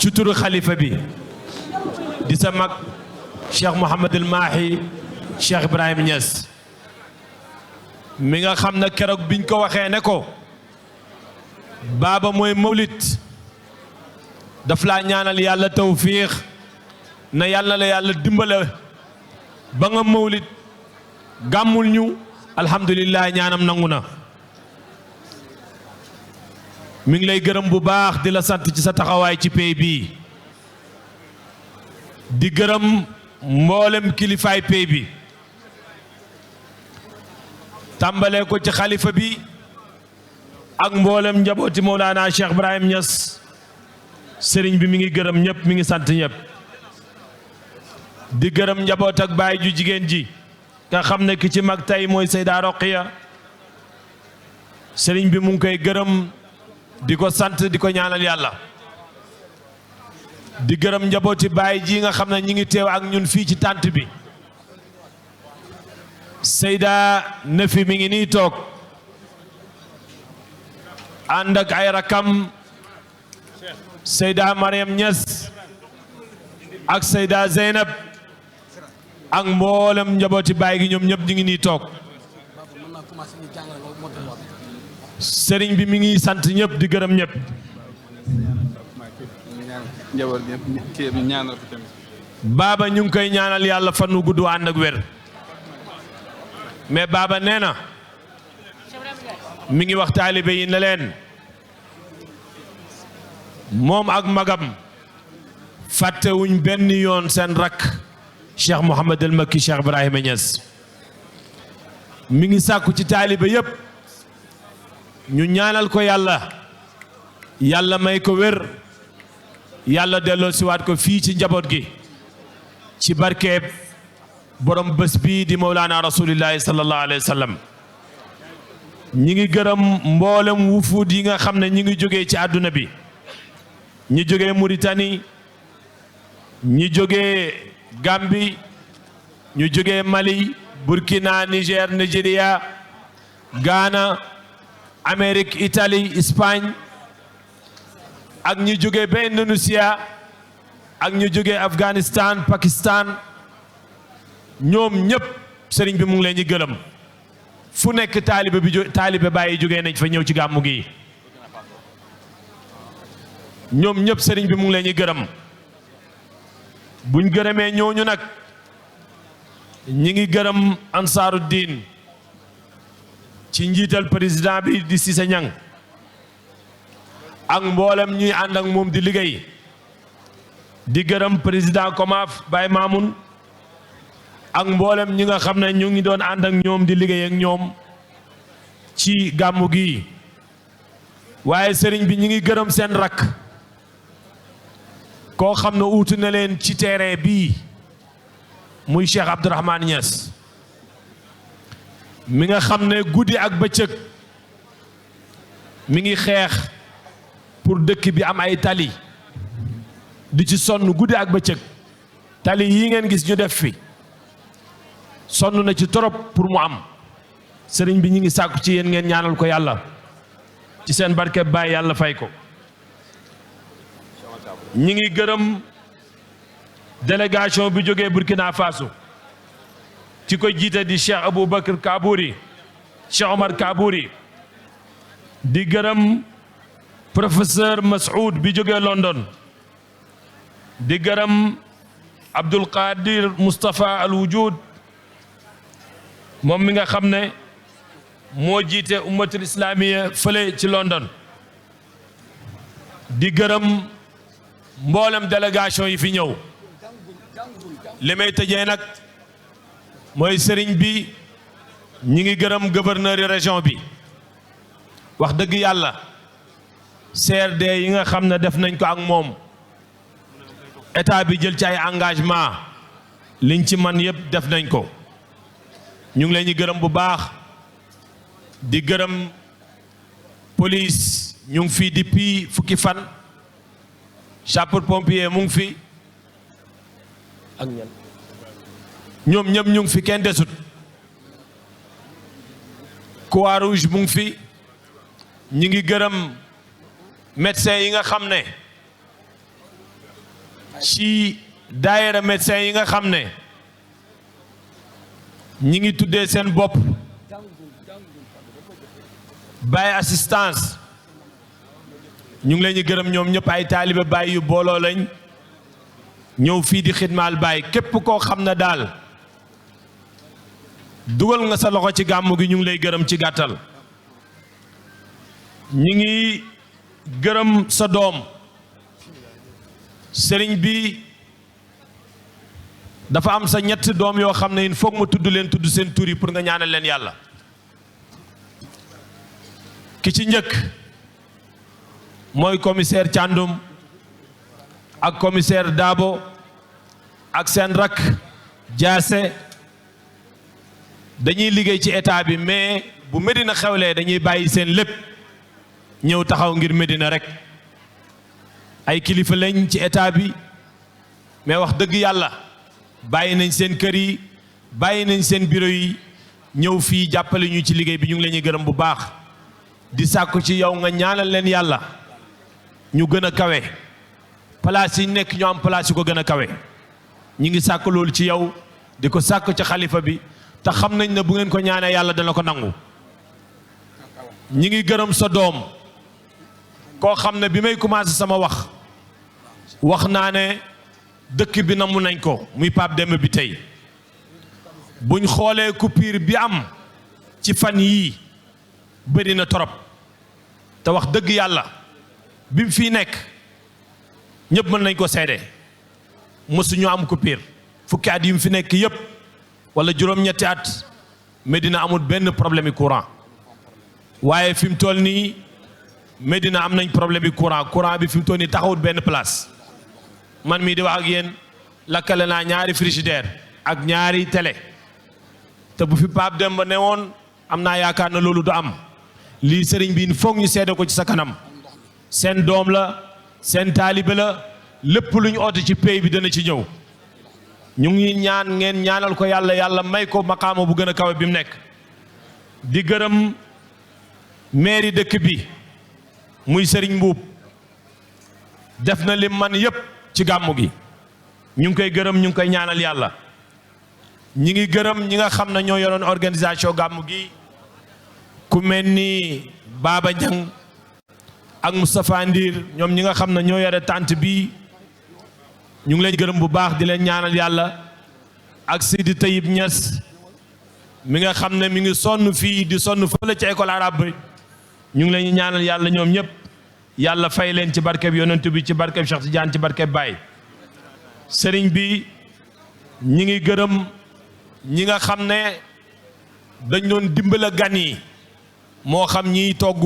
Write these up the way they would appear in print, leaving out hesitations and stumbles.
ci turu xalifa bi di sa mag Cheikh Mouhamadul Mahi Cheikh Ibrahim Niass mi nga xam ne keroog biñ ko waxee ne ko baaba mooy mawlid daf laa ñaanal yàlla tawfiix na yàlla la yàlla dimbale ba nga mawlid gàmmul ñu alhamdulillah ñaanam nangu na mi ngi lay gërëm bu baax di la sant ci sa taxawaay ci pay bii di gërëm mboolem kilifaay pay bi tàmbalee ko ci xalifa bi ak mboolem njabooti Mawlana Cheikh Ibrahim Niass sëriñ bi mi ngi gërëm ñëpp mi ngi sant ñëpp di gërëm njaboot ak baay ju jigéen ji nga xam ne ki ci mag tey mooy Seyda Roqiya sëriñ bi mu ngi koy gërëm di ko sant di ko ñaanal yàlla di gërëm njabooti baay ji nga xam ne ñi ngi teew ak ñun fii ci tànt bi Seyda Nafi mi ngi nii toog ànd ak ay rakam Seyda Mariam Niass ak Seyda Zeynab ak mboolem njabooti baay gi ñoom ñëpp ñu ngi nii toog sëriñ bi mi ngi sant ñëpp di gërëm ñëpp baaba ñu ngi koy ñaanal yàlla fan wu gudd ànd ak wér mais baaba nee na mi ngi wax taalibe yi ne leen moom ak magam fàttewuñ benn yoon seen rakk Cheikh Mouhamed El Makki Cheikh Ibrahima Niass mi ngi sàkku ci taalibe yépp ñu ñaanal ko yàlla yàlla may ko wér yàlla delloo siwaat ko fii ci njaboot gi ci barkeeb borom bés bii di Mawlana rasulillahi sallallahu alayhi wa sallam ñi ngi gërëm mboolem wufuud yi nga xam ne ñi ngi jógee ci àdduna bi ñi jógee Mauritanie ñi jógee Gambie ñu jógee Mali Burkina Niger Nigeria Ghana Amérique Italie Espagne ak ñu jógee ba Indonesia ak ñu jógee Afghanistan Pakistan ñoom ñëpp sëriñ bi mu ngi leen di gërëm fu nekk taalibe bàyyi jógee nañ fa ñëw ci gàmmu gi ñoom ñëpp sëriñ bi mu ngi leen di gërëm buñ gërëmee ñooñu nag ñi ngi gërëm ansaaru diin ci njiital président bi di Cissé Niang ak mboolem ñuy ànd ak moom di liggéey di gërëm président Komaf Baye Mamoun ak mboolem ñi nga xam ne ñu ngi doon ànd ak ñoom di liggéey ak ñoom ci gàmmu gi waaye sëriñ bi ñi ngi gërëm seen rakk koo xam ne uutu na leen ci terrain bii muy Cheikh Abdourahmane Niass mi nga xam ne guddi ak bëccëg mi ngi xeex pour dëkk bi am ay tali di ci sonn guddi ak bëccëg tali yi ngeen gis ñu def fi sonn na ci torop pour mu am sëriñ bi ñi ngi sàkku ci yéen ngeen ñaanal ko yàlla ci seen barke baay yàlla fay ko ñi ngi gërëm délégation bi jógee Burkina Faso ci ko jiite di Cheikh Aboubacar Kabouri Cheikh Omar Kabouri di gërëm professeur Masoud bi jógee London di gërëm Abdul Qadir Moustapha Al Wujud moom mi nga xam ne moo jiite ummatul islamiya fële ci London di gërëm mboolem délégation yi fi ñëw li may tëjee nag mooy sëriñ bi ñi ngi gërëm gouverneur yi région bi wax dëgg yàlla CRD yi nga xam ne def nañ ko ak moom état bi jël ci ay engagement liñ ci man yëpp def nañ ko ñu ngi leen di gërëm bu baax di gërëm police ñu ngi fi depuis fukki fan sapeur pompier mu ngi fi ak ñan ñoom ñëpp ñu ngi fi kenn desut Croix Rouge mu ngi fi ñi ngi gërëm médecin yi nga xam ne ci daayira médecin yi nga xam ne ñi ngi tuddee seen bopp Baye assistance ñu ngi leen di gërëm ñoom ñëpp ay taalibe Baye yu booloo lañ ñëw fii di xidmaal Baye képp koo xam ne daal dugal nga sa loxo ci gàmmu gi ñu ngi lay gërëm ci gàttal ñi ngi gërëm sa doom sëriñ bi dafa am sa ñett doom yoo xam ne il faut ma tudd leen tudd seen tur yi pour nga ñaanal leen yàlla ki ci njëkk mooy commissaire Thiandoum ak commissaire Dabo ak seen rak Diassé dañuy liggéey ci état bi mais bu Medina xewlee dañuy bàyyi seen lépp ñëw taxaw ngir Medina rek ay kilifa lañ ci état bi mais wax dëgg yàlla bàyyi nañ seen kër yi bàyyi nañ seen bureau yi ñëw fii jàppale ñu ci liggéey bi ñu ngi leen di gërëm bu baax di sàkku ci yow nga ñaanal leen yàlla ñu gën a kawe place yi nekk ñu am place yu ko gën a kawe ñu ngi sàkk loolu ci yow di ko sàkk ci xalifa bi te xam nañ ne bu ngeen ko ñaanee yàlla dana ko nangu ñi ngi gërëm sa doom koo xam ne bi may commencé sama wax naa ne dëkk bi namu nañ ko muy Pape Demba bi tey buñ xoolee coupure bi am ci fan yii bëri na torop te wax dëgg yàlla bi mu fii nekk ñëpp mën nañ ko seede mësuñu am coupure fukki at yi mu fi nekk yëpp wala juróom-ñetti at Medina amul benn problème yi courant waaye fi mu toll nii Medina am nañ problème yi courant bi fi mu toll nii taxawut benn place man mii di wax ak yéen lakkale naa ñaari frigidaire ak ñaari télé te bu fi Pape Demba ne woon am naa yaakaar na loolu du am lii sëriñ bi foog ñu seede ko ci sa kanam seen doom la seen taalibe la lépp lu ñu oote ci pays bi dana ci ñëw ñu ngi ñaan ngeen ñaanal ko yàlla may ko maqaama bu gën a kawe bi mu nekk di gërëm mairie dëkk bi muy sëriñ Mbuub def na lim man yépp ci gàmmu gi ñu ngi koy gërëm ñu ngi koy ñaanal yàlla ñi ngi gërëm ñi nga xam ne ñoo yoroon organisation gàmmu gi ku mel ni Baba Ñang ak Moustapha Ndir ñoom ñi nga xam ne ñoo yore tànt bi ñu ngi leen gërëm bu baax di leen ñaanal yàlla ak Sidi Tayib Niass mi nga xam ne mi ngi sonn fii di sonn fële ci école arabe ñu ngi leen ñaanal yàlla ñoom ñëpp yàlla fay leen ci barkeb yonent bi ci barkeb Cheikh Tidiane ci barkeb Baye sëriñ bi ñi ngi gërëm ñi nga xam ne dañ doon dimbala gan yi moo xam ñiy togg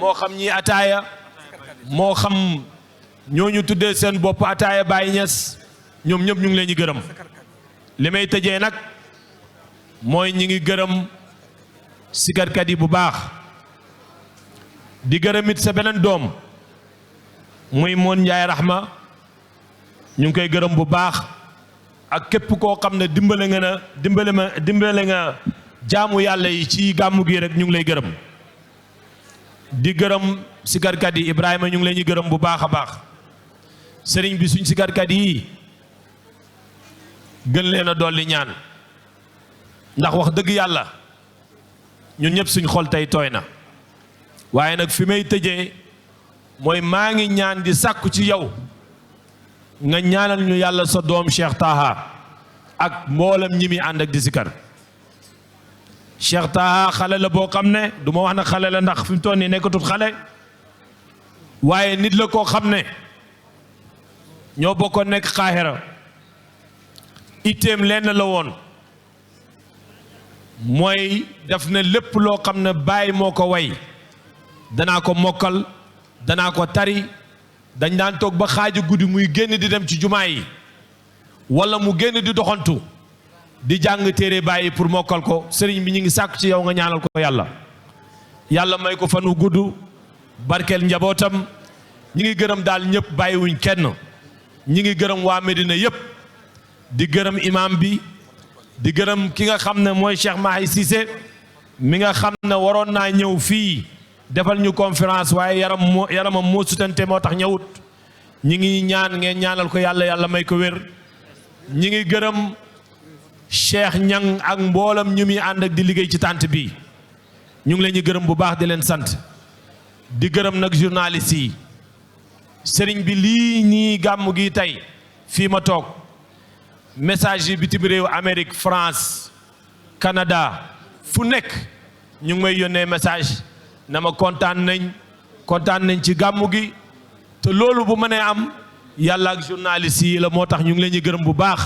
moo xam ñiy ataaya moo xam ñooñu tuddee seen bopp ataaya Baye Niass ñoom ñëpp ñu ngi leen di gërëm li may tëjee nag mooy ñi ngi gërëm sikarkat yi bu baax di gërëm it sa beneen doom muy Moon Njaay Rahma ñu ngi koy gërëm bu baax ak képp koo xam ne dimbale nga jaamu yàlla yi ci gàmmu gi rek ñu ngi lay gërëm di gërëm sikarkat yi Ibrahima ñu ngi leen di gërëm bu baax a baax sëriñ bi suñ sikarkat yi gën leen a dolli ñaan ndax wax dëgg yàlla ñun ñëpp suñ xol tey tooy na waaye nag fi may tëjee mooy maa ngi ñaan di sàkku ci yow nga ñaanal ñu yàlla sa doom Cheikh Taha ak mboolem ñi muy ànd ak di sikar Cheikh Taha xale la boo xam ne du ma wax na xale la ndax fi mu toll nii nekkatut xale waaye nit la koo xam ne ñoo bokkoon nekk Xaahira itteem lenn la woon mooy def na lépp loo xam ne Baay moo ko way danaa ko mokkal danaa ko tari dañ daan toog ba xaaju guddi muy génn di dem ci jumaa yi wala mu génn di doxantu di jàng téere Baay pour mokkal ko sëriñ bi ñu ngi sàkk ci yow nga ñaanal ko yàlla may ko fan wu gudd barkeel njabootam ñi ngi gërëm daal ñëpp bàyyiwuñ kenn ñi ngi gërëm waa Medina yëpp di gërëm imam bi di gërëm ki nga xam ne mooy Cheikh Mahi Cissé mi nga xam ne waroon naa ñëw fii defal ñu conférence waaye yaramam moo sutante moo tax ñëwut ñi ngi ñaan ngeen ñaanal ko yàlla yàlla may ko wér ñi ngi gërëm Cheikh ñang ak mboolam ñu muy ànd ak di liggéey ci tànt bi ñu ngi leen ñu gërëm bu baax di leen sant di gërëm nag journaliste yi sëriñ bi lii nii gàmmu gi tey fii ma toog message yi bitim réew Amérique France Canada fu nekk ñu ngi may yónnee message na ma kontaan nañ ci gàmmu gi te loolu bu mënee am yàlla ak journaliste yi la moo tax ñu ngi leen ñu gërëm bu baax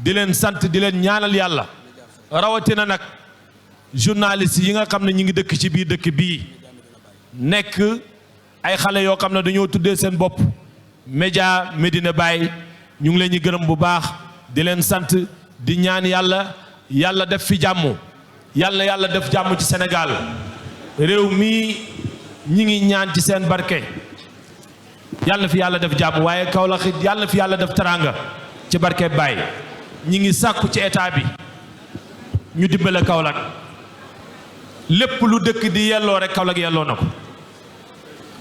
di leen sant di leen ñaanal yàlla rawatina nag journaliste yi nga xam ne ñu ngi dëkk ci biir dëkk bii nekk ay xale yoo xam ne dañoo tuddee seen bopp média Medina Baye ñu ngi leen ñu gërëm bu baax di leen sant di ñaan yàlla def fi jàmm yàlla def jàmm ci Sénégal réew mii ñi ngi ñaan ci seen barke yàlla fi yàlla def jàmm waaye Kaolack yàlla fi yàlla def teraanga ci barke Baye ñi ngi sàkku ci état bi ñu dimbale Kaolack lépp lu dëkk di yelloo rek Kaolack yelloo na ko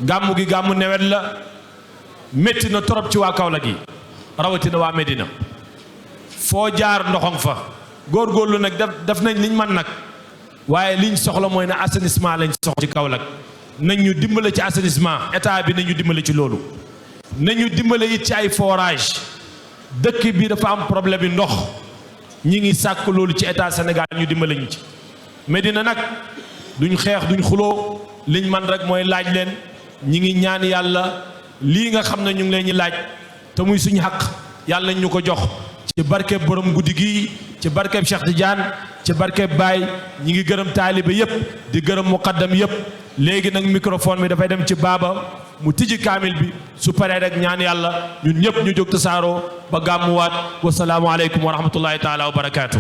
gàmmu gi gàmmu nawet la métti na torop ci waa Kaolack yi rawatina waa Medina foo jaar ndoxong fa góorgóorlu nag def nañ liñ man nag waaye liñ soxla mooy ne assainissement lañ soxla ci Kaolack nañ ñu dimbale ci assainissement état bi nañu dimbale ci loolu nañu dimbale it ci ay forage dëkk bi dafa am problème yi ndox ñi ngi sàkk loolu ci état Sénégal ñu dimbale ñu ci Medina nag duñ xeex duñ xuloo liñ man rek mooy laaj leen ñi ngi ñaan yàlla lii nga xam ne ñu ngi leen ñi laaj te muy suñu xaq yàlla nañ ñu ko jox ci barkeb borom guddi gi ci barkeb Cheikh Tidiane ci barkeb Baye ñi ngi gërëm taalibe yépp di gërëm muqaddam yépp léegi nag microphone bi dafay dem ci baaba mu tijji kaamil bi su paree rek ñaan yàlla ñun ñëpp ñu jóg tasaaroo ba gàmmuwaat wasalaamu aleykum wa rahmatullahi taala wa barakaatu.